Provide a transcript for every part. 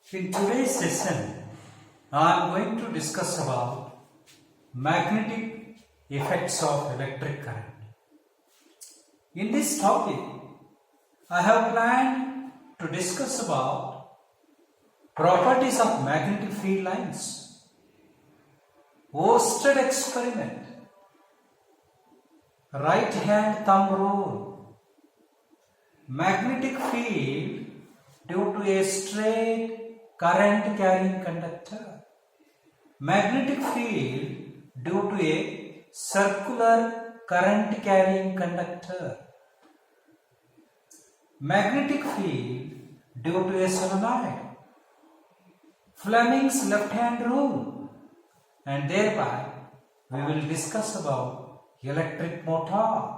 In today's session, I am going to discuss about magnetic effects of electric current. In this topic, I have planned to discuss about properties of magnetic field lines, Oersted experiment, right hand thumb rule, magnetic field due to a straight current carrying conductor, magnetic field due to a circular current carrying conductor, magnetic field due to a solenoid, Fleming's left hand rule, and thereby we will discuss about electric motor,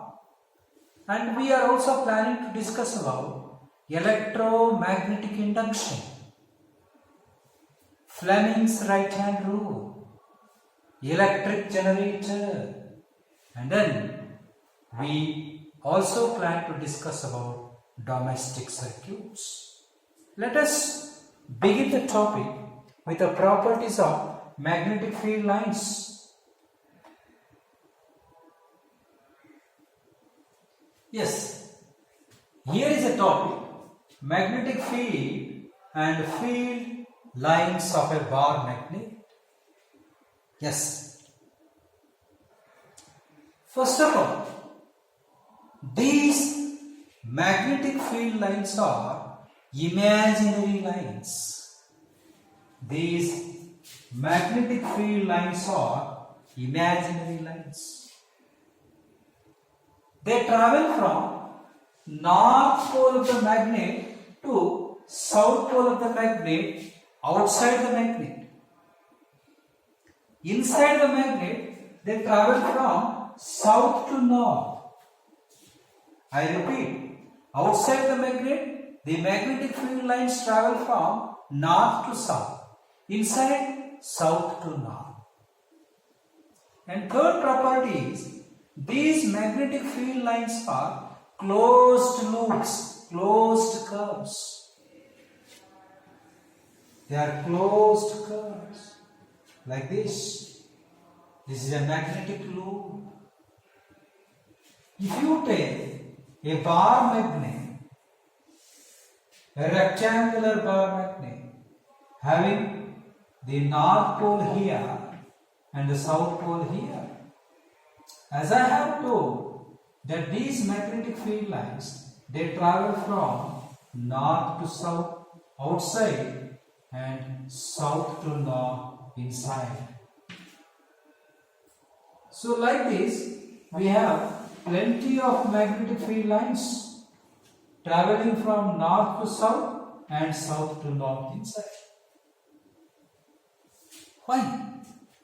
and we are also planning to discuss about electromagnetic induction, Fleming's right hand rule, electric generator, and then we also plan to discuss about domestic circuits. Let us begin the topic with the properties of magnetic field lines. Yes, here is a topic: magnetic field and field lines of a bar magnet. Yes. First of all, these magnetic field lines are imaginary lines. These magnetic field lines are imaginary lines. They travel from north pole of the magnet to south pole of the magnet outside the magnet. Inside the magnet, they travel from south to north. I repeat, outside the magnet, the magnetic field lines travel from north to south. Inside, south to north. And third property is, these magnetic field lines are closed loops, closed curves. They are closed curves like this. This is a magnetic loop. If you take a bar magnet, a rectangular bar magnet, having the north pole here and the south pole here, as I have told that these magnetic field lines, they travel from north to south outside and south to north inside. So like this, we have plenty of magnetic field lines traveling from north to south and south to north inside. Why?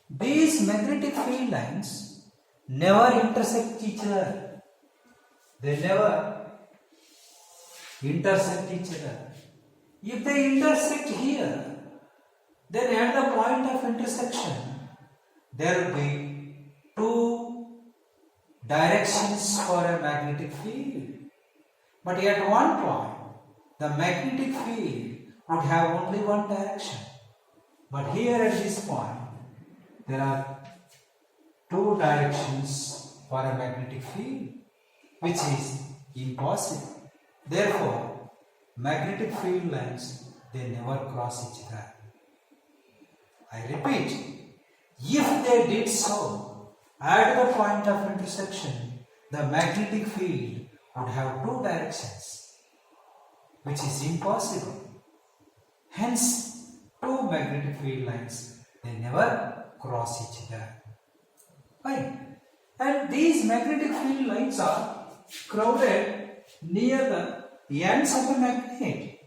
These magnetic field lines never intersect each other. They never intersect each other. If they intersect here, then at the point of intersection, there will be two directions for a magnetic field. But at one point, the magnetic field would have only one direction. But here at this point, there are two directions for a magnetic field, which is impossible. Therefore, magnetic field lines, they never cross each other. I repeat, if they did so, at the point of intersection, the magnetic field would have two directions, which is impossible. Hence, two magnetic field lines, they never cross each other. Fine. And these magnetic field lines are crowded near the ends of the magnet.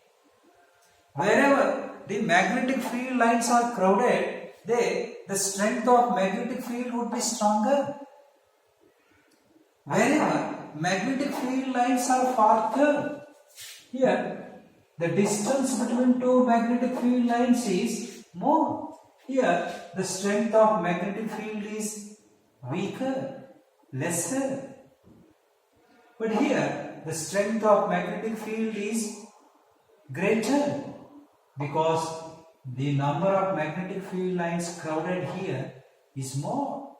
Wherever the magnetic field lines are crowded, the strength of magnetic field would be stronger. Wherever magnetic field lines are farther, here the distance between two magnetic field lines is more. Here the strength of magnetic field is weaker, lesser. But here the strength of magnetic field is greater because the number of magnetic field lines crowded here is more,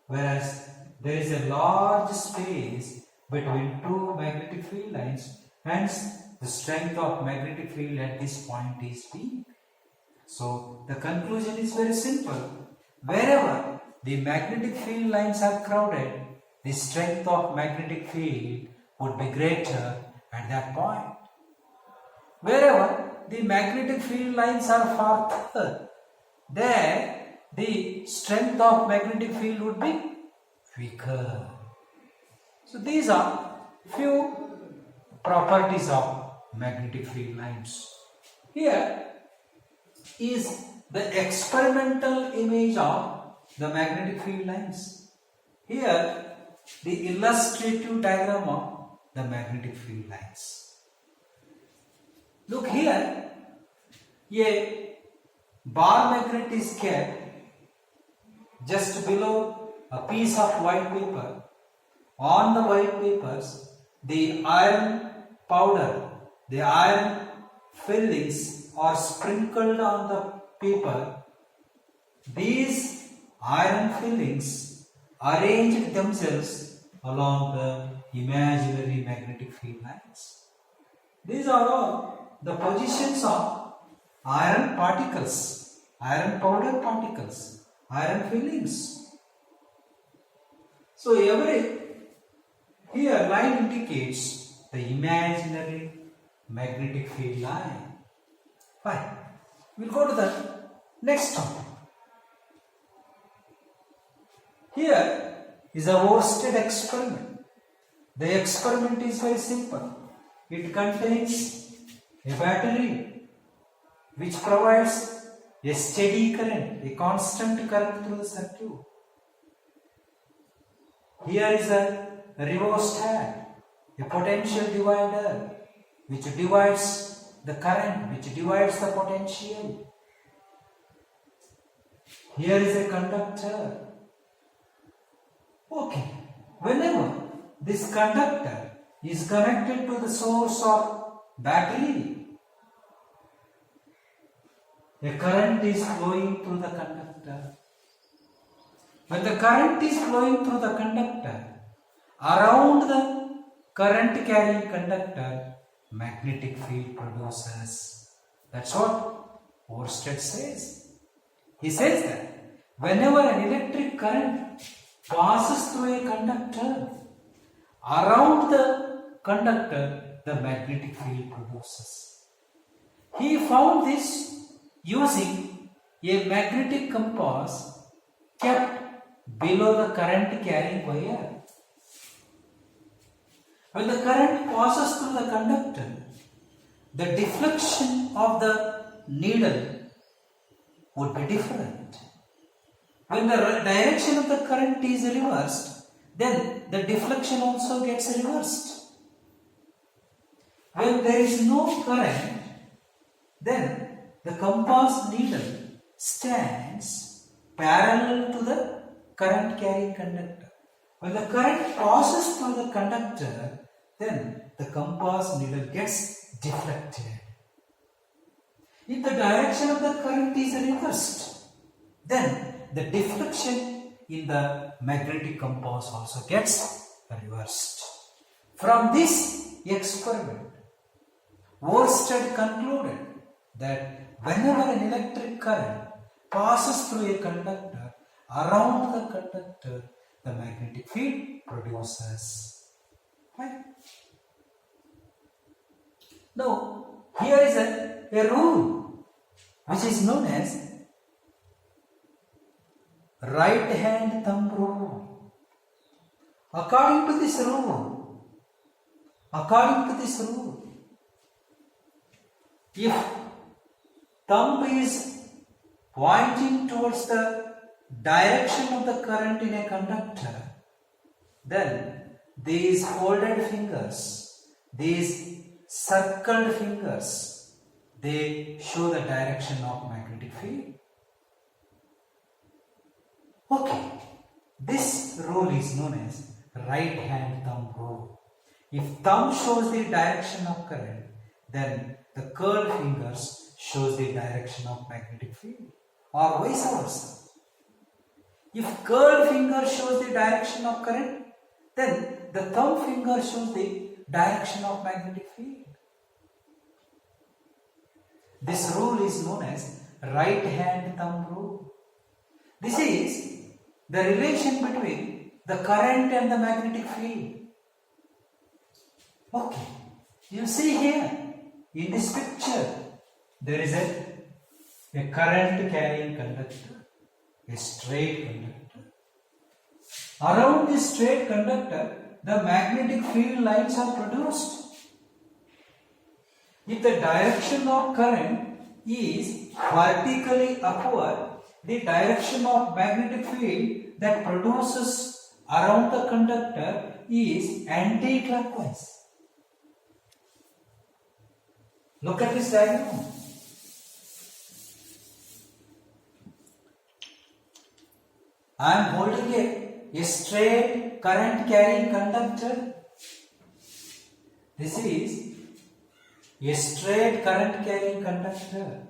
whereas there is a large space between two magnetic field lines, hence the strength of magnetic field at this point is weak. So the conclusion is very simple. Wherever the magnetic field lines are crowded, the strength of magnetic field would be greater at that point. Wherever the magnetic field lines are farther, there the strength of magnetic field would be weaker. So these are few properties of magnetic field lines. Here is the experimental image of the magnetic field lines. Here the illustrative diagram of the magnetic field lines. Look here, a bar magnet is kept just below a piece of white paper. On the white papers, the iron powder, the iron fillings are sprinkled on the paper. These iron fillings arranged themselves along the imaginary magnetic field lines. These are all the positions of iron particles, iron powder particles, iron fillings. So here line indicates the imaginary magnetic field line. Fine. We'll go to the next topic. Here is a Oersted experiment. The experiment is very simple. It contains a battery which provides a steady current, a constant current through the circuit. Here is a rheostat, a potential divider which divides the current, which divides the potential. Here is a conductor. Okay, whenever this conductor is connected to the source of battery, a current is flowing through the conductor. When the current is flowing through the conductor, around the current carrying conductor, magnetic field produces. That's what Oersted says. He says that whenever an electric current passes through a conductor, around the conductor, the magnetic field produces. He found this using a magnetic compass kept below the current carrying wire. When the current passes through the conductor, the deflection of the needle would be different. When the direction of the current is reversed, then the deflection also gets reversed. When there is no current, then the compass needle stands parallel to the current carrying conductor. When the current passes through the conductor, then the compass needle gets deflected. If the direction of the current is reversed, then the deflection in the magnetic compass also gets reversed. From this experiment, Oersted concluded that whenever an electric current passes through a conductor, around the conductor, the magnetic field produces. Right? Now, here is a rule which is known as right hand thumb rule. According to this rule, if thumb is pointing towards the direction of the current in a conductor, then these folded fingers, these circled fingers, they show the direction of magnetic field. Okay, this rule is known as right hand thumb rule. If thumb shows the direction of current, then the curled fingers shows the direction of magnetic field, or vice versa. If curled finger shows the direction of current, then the thumb finger shows the direction of magnetic field. This rule is known as right hand thumb rule. This is the relation between the current and the magnetic field. Okay, you see here in this picture there is a current carrying conductor, a straight conductor. Around this straight conductor, the magnetic field lines are produced. If the direction of current is vertically upward, the direction of magnetic field that produces around the conductor is anti-clockwise. Look at this diagram. I am holding a straight current carrying conductor. This is a straight current carrying conductor.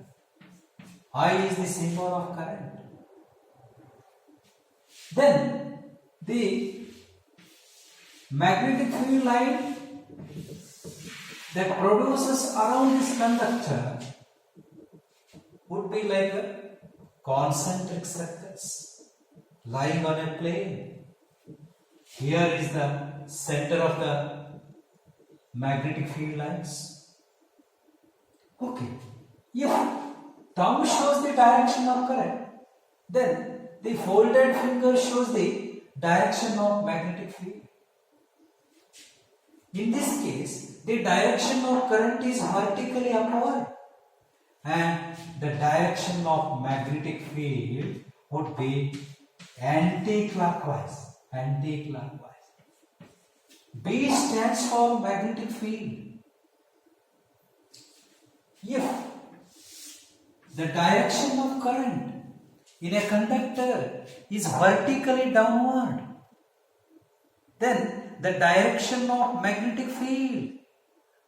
I is the symbol of current. Then the magnetic field line that produces around this conductor would be like a concentric circles lying on a plane. Here is the center of the magnetic field lines. Okay, if thumb shows the direction of current, then the folded finger shows the direction of magnetic field. In this case, the direction of current is vertically upward and the direction of magnetic field would be anti-clockwise. B stands for magnetic field. If the direction of current in a conductor is vertically downward, then the direction of magnetic field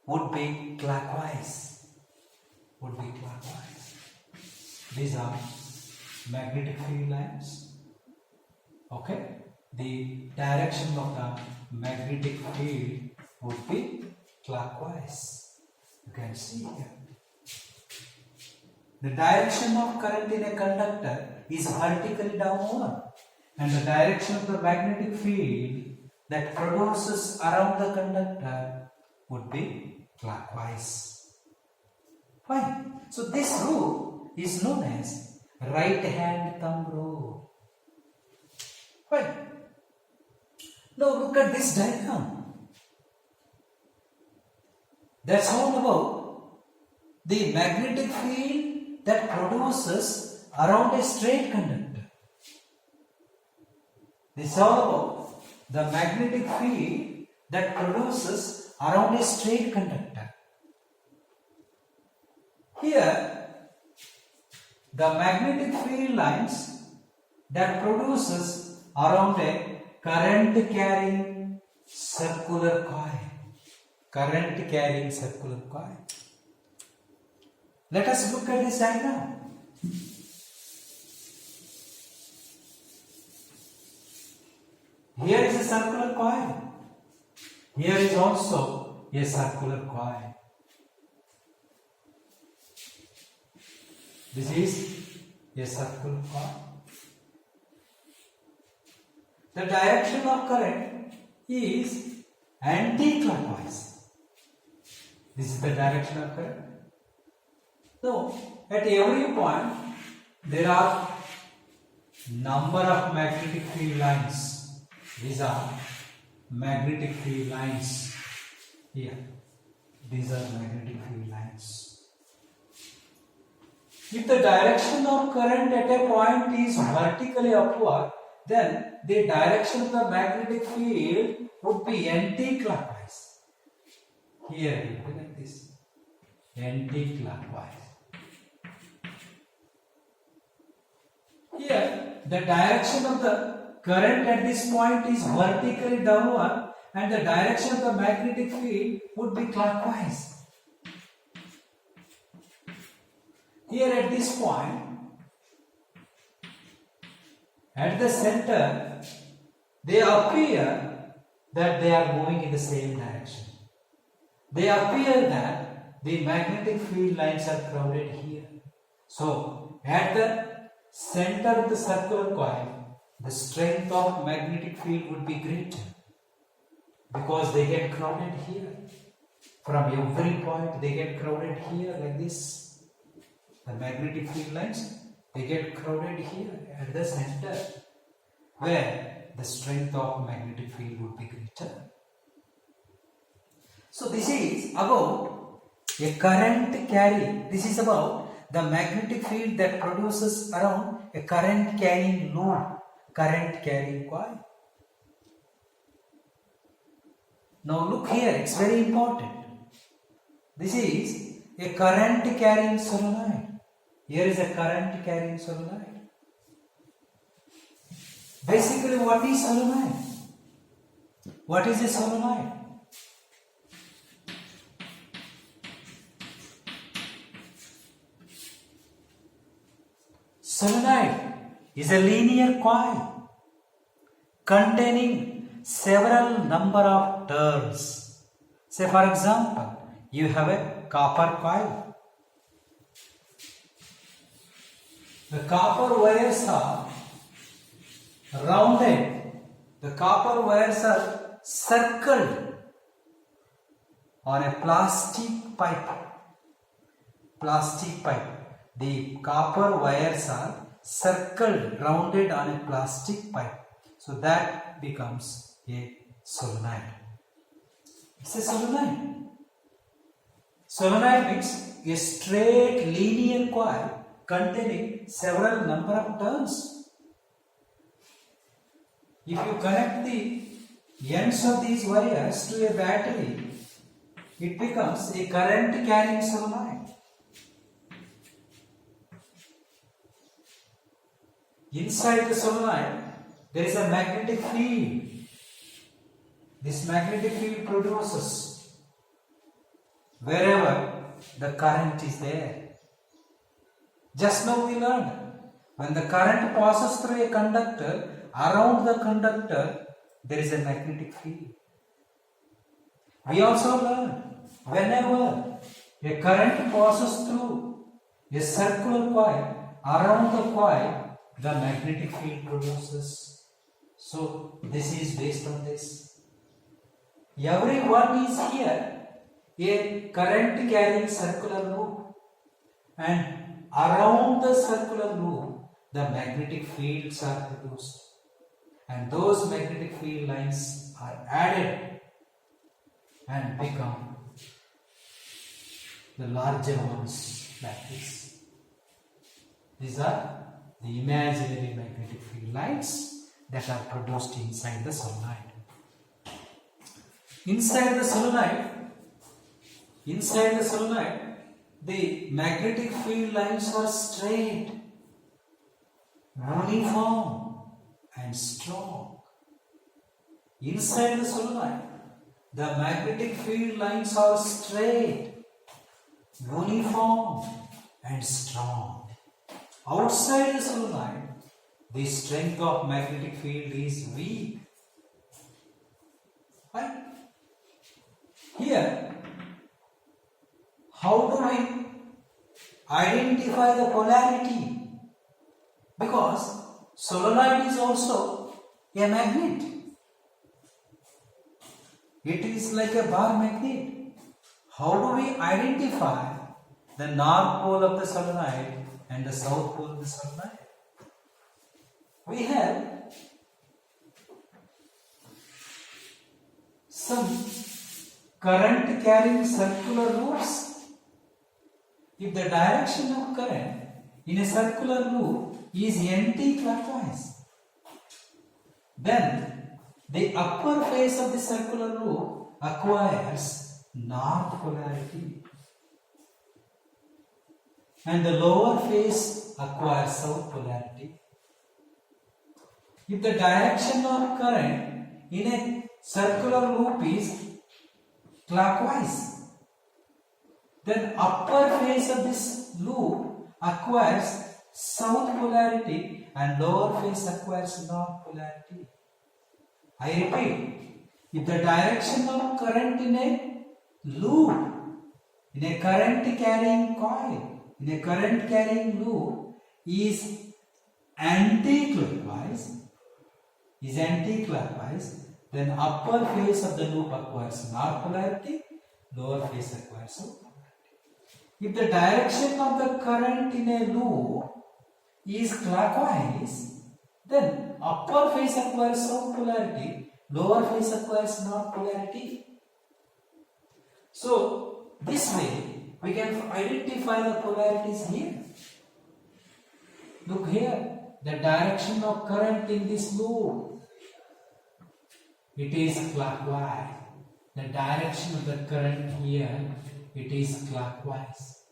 would be clockwise. These are magnetic field lines. Okay, the direction of the magnetic field would be clockwise. You can see here. The direction of current in a conductor is vertically downward, and the direction of the magnetic field that produces around the conductor would be clockwise. Fine. So this rule is known as right hand thumb rule. Fine. Now look at this diagram. That's all about the magnetic field that produces around a straight conductor. This is all about the magnetic field that produces around a straight conductor. Here, the magnetic field lines that produces around a current carrying circular coil. Let us look at this diagram. Here is a circular coil. Here is also a circular coil. This is a circular coil. The direction of current is anti-clockwise. This is the direction of current. So, at every point, there are number of magnetic field lines. These are magnetic field lines. Here, these are magnetic field lines. If the direction of current at a point is vertically upward, then the direction of the magnetic field would be anti-clockwise. Here it will be like this, anti-clockwise. Here, the direction of the current at this point is vertically downward and the direction of the magnetic field would be clockwise. Here at this point, at the center, they appear that they are moving in the same direction. They appear that the magnetic field lines are crowded here. So, at the center of the circular coil, the strength of magnetic field would be greater because they get crowded here. From every point, they get crowded here like this. The magnetic field lines, they get crowded here at the center, where the strength of magnetic field would be greater. So this is about a current carrying. This is about the magnetic field that produces around a current carrying loop, current carrying coil. Now look here, it's very important. This is a current carrying solenoid. Here is a current carrying solenoid. Basically, what is solenoid? What is a solenoid? Solenoid is a linear coil containing several number of turns. Say for example, you have a copper coil. The copper wires are rounded. The copper wires are circled on a plastic pipe. Plastic pipe. The copper wires are circled, rounded on a plastic pipe. So that becomes a solenoid. It's a solenoid. Solenoid means a straight linear coil containing several number of turns. If you connect the ends of these wires to a battery, it becomes a current carrying solenoid. Inside the solenoid, there is a magnetic field. This magnetic field produces wherever the current is there. Just now we learned, when the current passes through a conductor, around the conductor there is a magnetic field. We also learned, whenever a current passes through a circular coil, around the coil the magnetic field produces. So this is based on this. Every one is here a current carrying circular loop, and around the circular loop the magnetic fields are produced, and those magnetic field lines are added and become the larger ones like this. These are the imaginary magnetic field lines that are produced inside the solenoid. Inside the solenoid, the magnetic field lines are straight, uniform and strong. Inside the solenoid, the magnetic field lines are straight, uniform and strong. Outside the solenoid, the strength of magnetic field is weak. Right? Here, how do we identify the polarity? Because solenoid is also a magnet. It is like a bar magnet. How do we identify the north pole of the solenoid and the south pole of the solenoid? We have some current carrying circular loops. If the direction of current in a circular loop is anti-clockwise, then the upper face of the circular loop acquires north polarity and the lower face acquires south polarity. If the direction of current in a circular loop is clockwise, then upper face of this loop acquires south polarity and lower phase acquires north polarity. I repeat, if the direction of current in a loop, in a current carrying coil, in a current carrying loop is anti-clockwise, then upper phase of the loop acquires north polarity, lower phase acquires south polarity. If the direction of the current in a loop is clockwise, then upper phase acquires south polarity, lower phase acquires north polarity. So, this way we can identify the polarities here. Look here, the direction of current in this loop, it is clockwise. The direction of the current here, it is clockwise.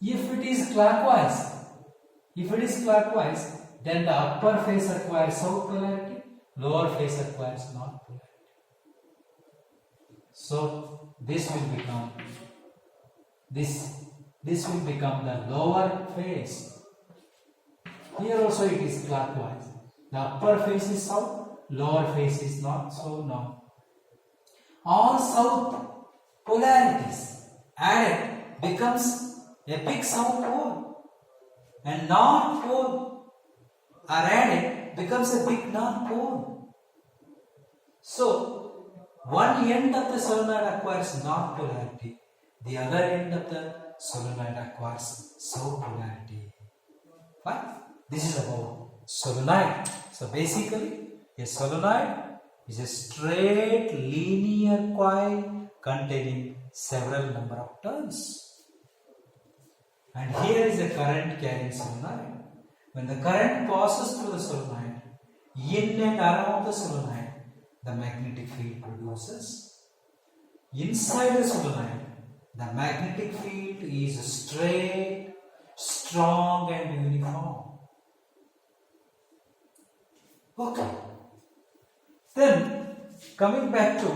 If it is clockwise, then the upper phase acquires south polarity, lower phase acquires north polarity. So this will become the lower phase. Here also it is clockwise. The upper phase is south, lower phase is north. So now all south polarities added becomes a big south pole, and north pole are added becomes a big north pole. So one end of the solenoid acquires north polarity, the other end of the solenoid acquires south polarity. Fine? This is about solenoid. So basically, a solenoid is a straight linear coil containing several number of turns. And here is a current carrying solenoid. When the current passes through the solenoid, in and around the solenoid, the magnetic field produces. Inside the solenoid, the magnetic field is straight, strong and uniform. Okay. Then, coming back to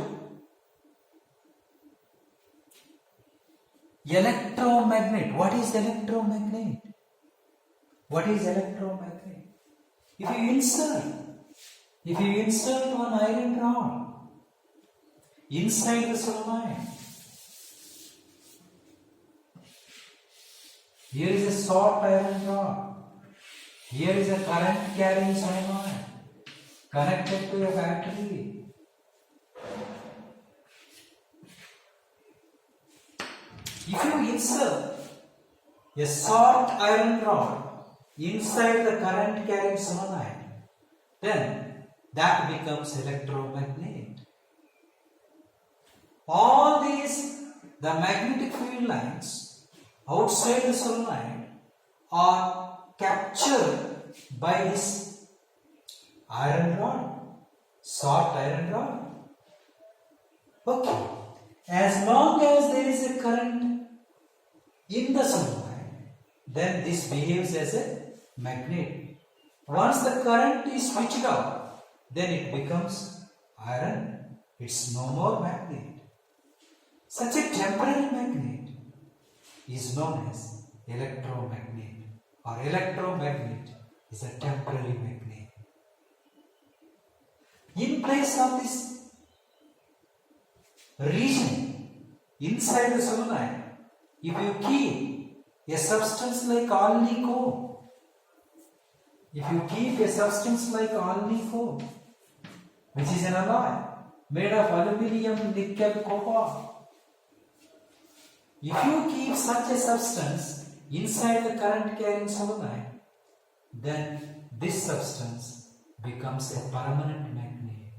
electromagnet. What is electromagnet? If you insert one iron rod inside the solenoid, here is a short iron rod, here is a current carrying solenoid connected to a battery. If you insert a short iron rod inside the current carrying solenoid, then that becomes electromagnet. All these, the magnetic field lines outside the solenoid are captured by this iron rod, short iron rod. Okay. As long as there is a current in the solenoid, then this behaves as a magnet. Once the current is switched off, then it becomes iron. It's no more magnet. Such a temporary magnet is known as electromagnet, or electromagnet is a temporary magnet. In place of this region inside the solenoid, if you keep a substance like alnico, which is an alloy made of aluminium, nickel, copper, if you keep such a substance inside the current carrying solenoid, then this substance becomes a permanent magnet.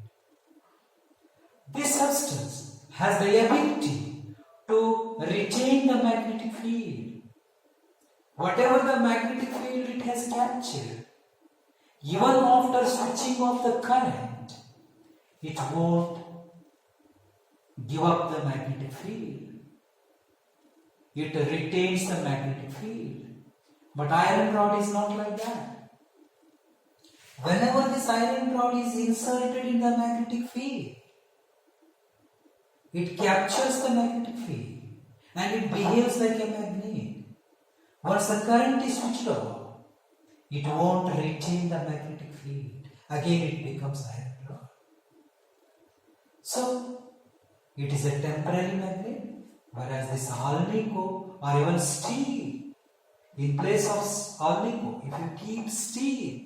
This substance has the ability to retain the magnetic field. Whatever the magnetic field it has captured, even after switching off the current, it won't give up the magnetic field. It retains the magnetic field. But iron rod is not like that. Whenever this iron rod is inserted in the magnetic field, it captures the magnetic field and it behaves like a magnet. Once the current is switched off, it won't retain the magnetic field. Again it becomes iron rod. So, it is a temporary magnet, whereas this alnico or even steel, in place of alnico, if you keep steel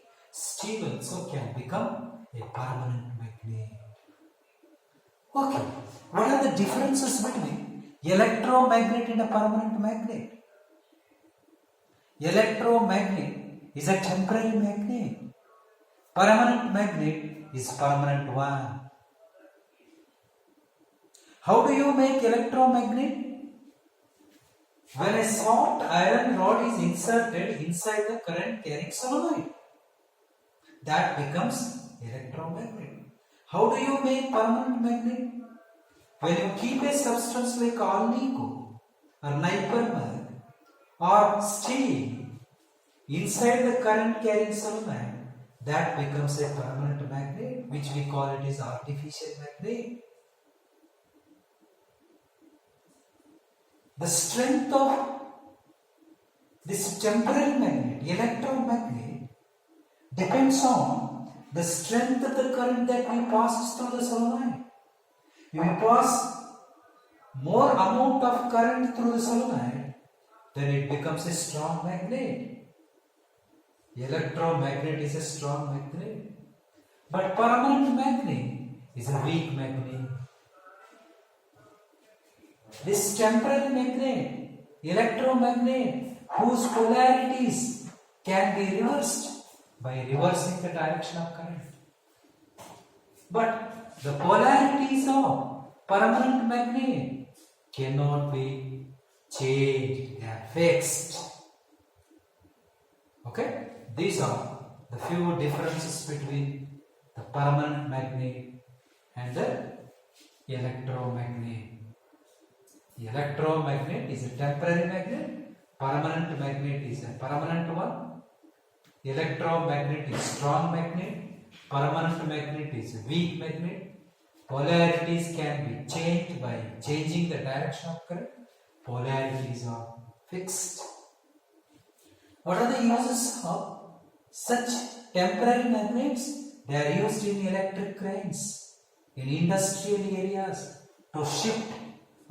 also can become a permanent magnet. Okay, what are the differences between electromagnet and a permanent magnet? Electromagnet is a temporary magnet. Permanent magnet is permanent one. How do you make electromagnet? When a soft iron rod is inserted inside the current carrying solenoid, that becomes electromagnet. How do you make permanent magnet? When you keep a substance like alnico or nipermag or steel inside the current carrying solenoid, that becomes a permanent magnet, which we call it as artificial magnet. The strength of this temporary magnet, electromagnet, depends on the strength of the current that we pass through the solenoid. If we pass more amount of current through the solenoid, then it becomes a strong magnet. Electromagnet is a strong magnet, but permanent magnet is a weak magnet. This temporary magnet, electromagnet, whose polarities can be reversed by reversing the direction of current. But the polarities of permanent magnet cannot be changed, they are fixed. Okay? These are the few differences between the permanent magnet and the electromagnet. The electromagnet is a temporary magnet, permanent magnet is a permanent one. Electromagnet is strong magnet, permanent magnet is a weak magnet. Polarities can be changed by changing the direction of current. Polarities are fixed. What are the uses of such temporary magnets? They are used in electric cranes, in industrial areas to shift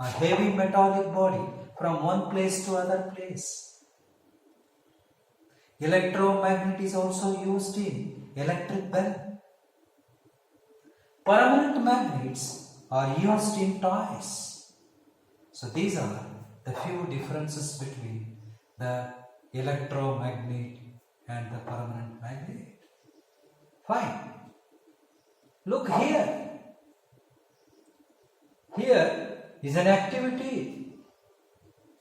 a heavy metallic body from one place to other place. Electromagnet is also used in electric bulb. Permanent magnets are used in toys. So these are the few differences between the electromagnet and the permanent magnet. Fine. Look here. Here is an activity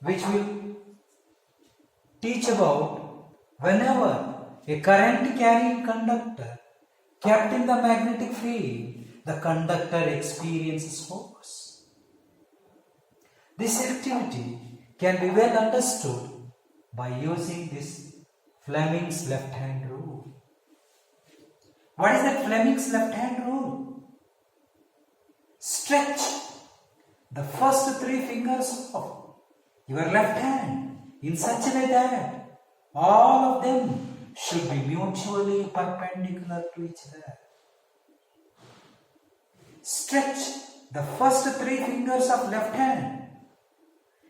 which will teach about whenever a current carrying conductor kept in the magnetic field, the conductor experiences force. This activity can be well understood by using this Fleming's left hand rule. What is that Fleming's left hand rule? Stretch the first three fingers of your left hand in such a way that all of them should be mutually perpendicular to each other. Stretch the first three fingers of left hand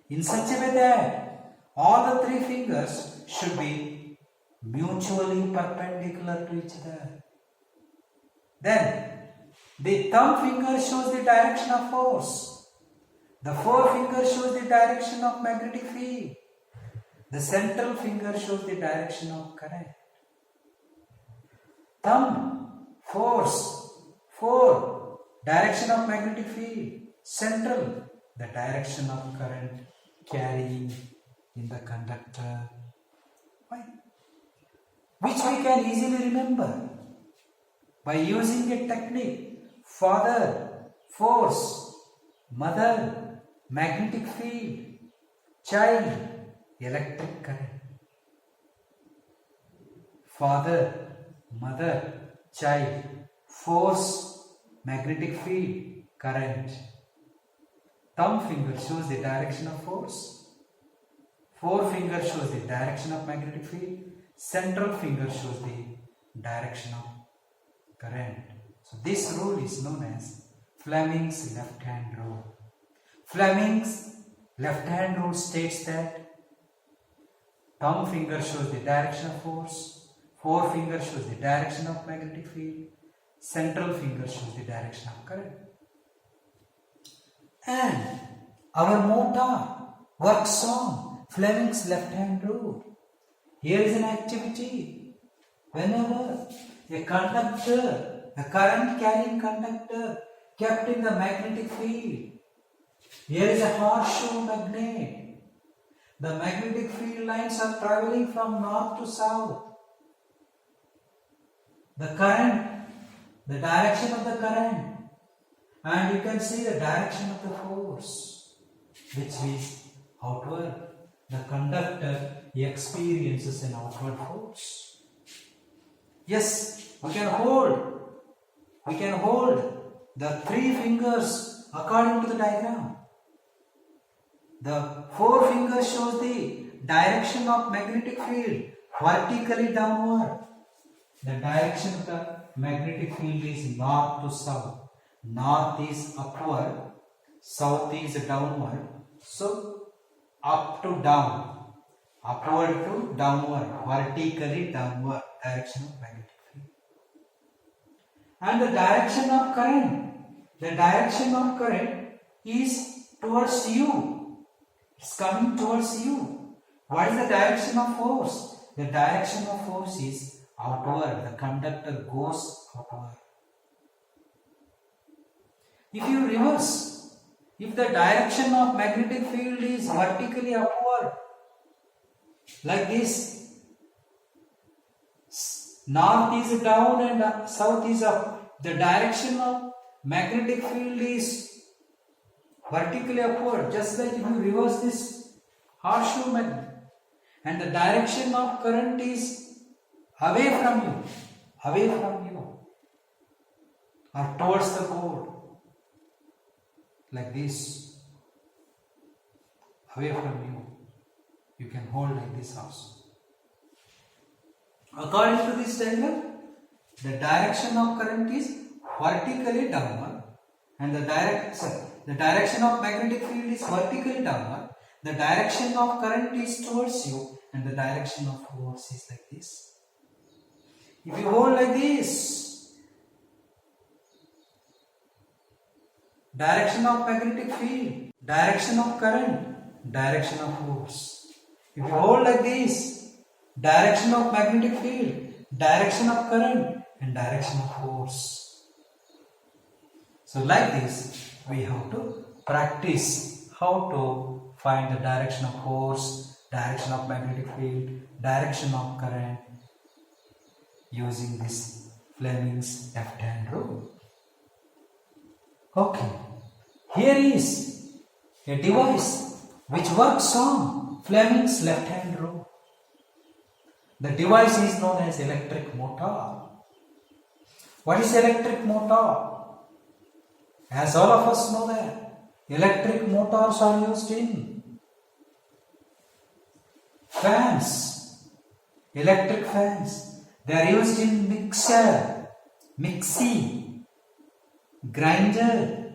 in such a way that all the three fingers should be mutually perpendicular to each other. Then the thumb finger shows the direction of force. The forefinger shows the direction of magnetic field. The central finger shows the direction of current. Thumb, force, fore, direction of magnetic field. Central, the direction of current carrying in the conductor. Why? Which we can easily remember by using a technique: father, force, mother, magnetic field, child, electric current. Father, mother, child, force, magnetic field, current. Thumb finger shows the direction of force. Forefinger shows the direction of magnetic field. Central finger shows the direction of current. So this rule is known as Fleming's left hand rule. Fleming's left hand rule states that thumb finger shows the direction of force, forefinger shows the direction of magnetic field, central finger shows the direction of current. And our motor works on Fleming's left hand rule. Here is an activity. Whenever a conductor, a current carrying conductor kept in the magnetic field, here is a horseshoe magnet. The magnetic field lines are traveling from north to south. The current, the direction of the current, and you can see the direction of the force, which is outward. The conductor experiences an outward force. Yes, we can hold the three fingers according to the diagram. The forefinger shows the direction of magnetic field vertically downward. The direction of the magnetic field is north to south. North is upward, south is downward. So up to down, upward to downward, vertically downward direction of magnetic field. And the direction of current is towards you. It's coming towards you. What is the direction of force? The direction of force is outward. The conductor goes outward. If you reverse, if the direction of magnetic field is vertically upward, like this, north is down and south is up, the direction of magnetic field is vertically upward, just like if you reverse this horseshoe magnet, and the direction of current is away from you, or towards the board, like this, away from you. You can hold like this also. According to this diagram, the direction of current is vertically downward, and the direction of magnetic field is vertically downward. The direction of current is towards you, and the direction of force is like this. If you hold like this, direction of magnetic field, direction of current, direction of force. If you hold like this, direction of magnetic field, direction of current, and direction of force. So like this, we have to practice how to find the direction of force, direction of magnetic field, direction of current using this Fleming's left hand rule. Okay, here is a device which works on Fleming's left hand rule. The device is known as electric motor. What is electric motor? As all of us know that electric motors are used in fans, electric fans. They are used in mixer, mixie, grinder,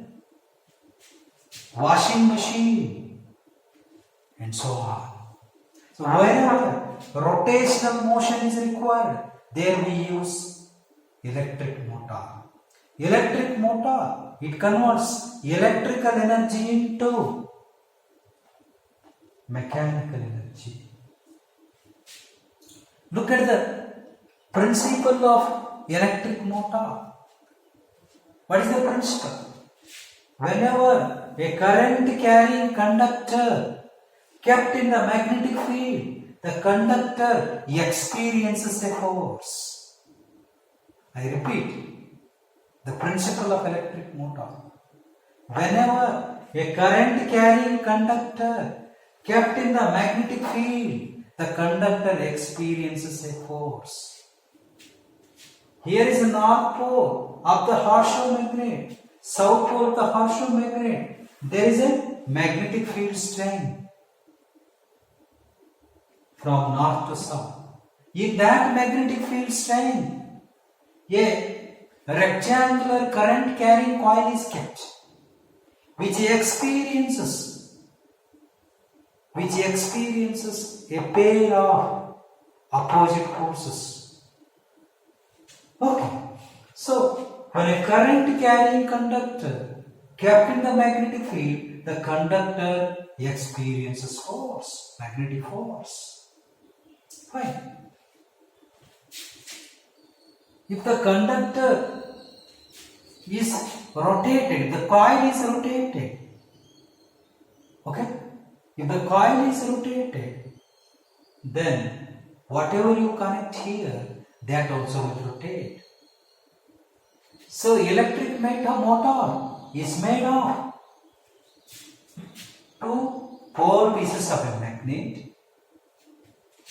washing machine, and so on. So wherever rotational motion is required, there we use electric motor. Electric motor, it converts electrical energy into mechanical energy. Look at the principle of electric motor. What is the principle? Whenever a current carrying conductor kept in the magnetic field, the conductor experiences a force. I repeat, the principle of electric motor. Whenever a current carrying conductor kept in the magnetic field, the conductor experiences a force. Here is the north pole of the horseshoe magnet, south pole of the horseshoe magnet. There is a magnetic field strength. from north to south. In that magnetic field strength, a rectangular current carrying coil is kept, which experiences a pair of opposite forces. Okay, so when a current carrying conductor kept in the magnetic field, the conductor experiences force, magnetic force. Fine. If the conductor is rotated, the coil is rotated. Okay? If the coil is rotated, then whatever you connect here, that also will rotate. So electric motor is made of two pole pieces of a magnet,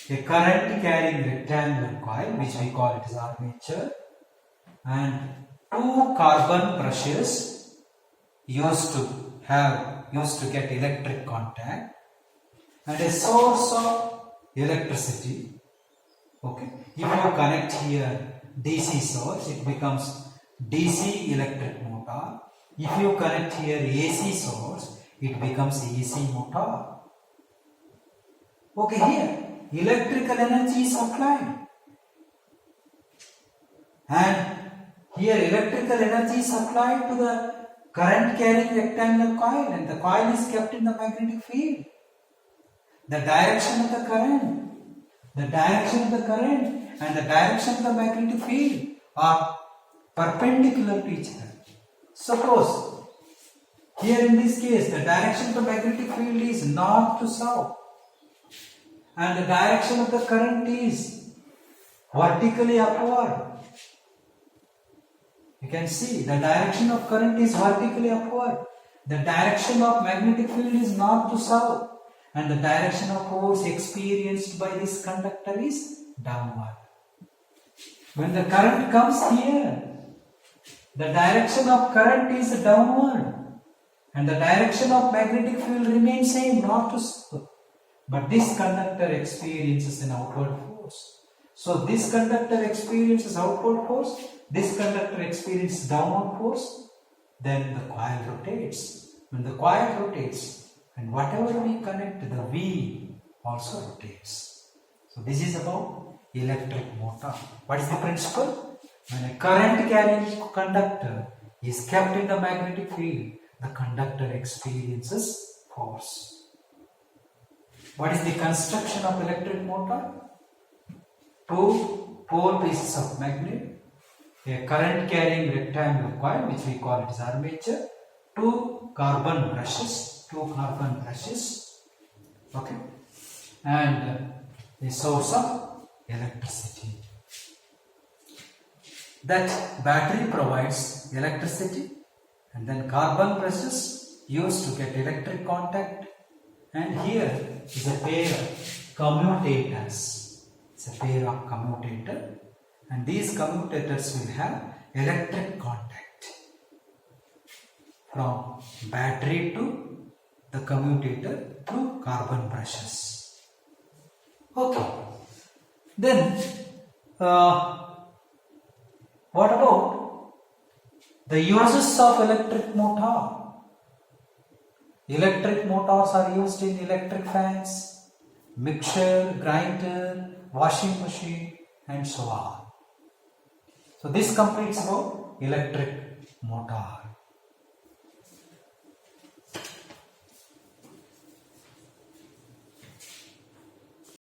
a current carrying rectangular coil, which we call it as armature, and two carbon brushes used to get electric contact, and a source of electricity. Okay, if you connect here DC source, it becomes DC electric motor. If you connect here AC source, it becomes AC motor. Okay, here electrical energy is applied, and here electrical energy is applied to the current carrying rectangular coil, and the coil is kept in the magnetic field. The direction of the current and the direction of the magnetic field are perpendicular to each other. Suppose here in this case the direction of the magnetic field is north to south, and the direction of the current is vertically upward. You can see the direction of current is vertically upward. The direction of magnetic field is north to south, and the direction of force experienced by this conductor is downward. When the current comes here, the direction of current is downward, and the direction of magnetic field remains same, north to south. But this conductor experiences an outward force. So this conductor experiences outward force, this conductor experiences downward force, then the coil rotates. When the coil rotates, and whatever we connect, the wheel also rotates. So this is about electric motor. What is the principle? When a current carrying conductor is kept in the magnetic field, the conductor experiences force. What is the construction of electric motor? Two pole pieces of magnet, a current carrying rectangular coil, which we call it as armature, two carbon brushes, okay, and a source of electricity. That battery provides electricity, and then carbon brushes used to get electric contact, and here is a pair of commutators. It's a pair of commutator, and these commutators will have electric contact from battery to the commutator through carbon brushes. Okay, then what about the uses of electric motor? Electric motors are used in electric fans, mixer, grinder, washing machine, and so on. So this completes about electric motor.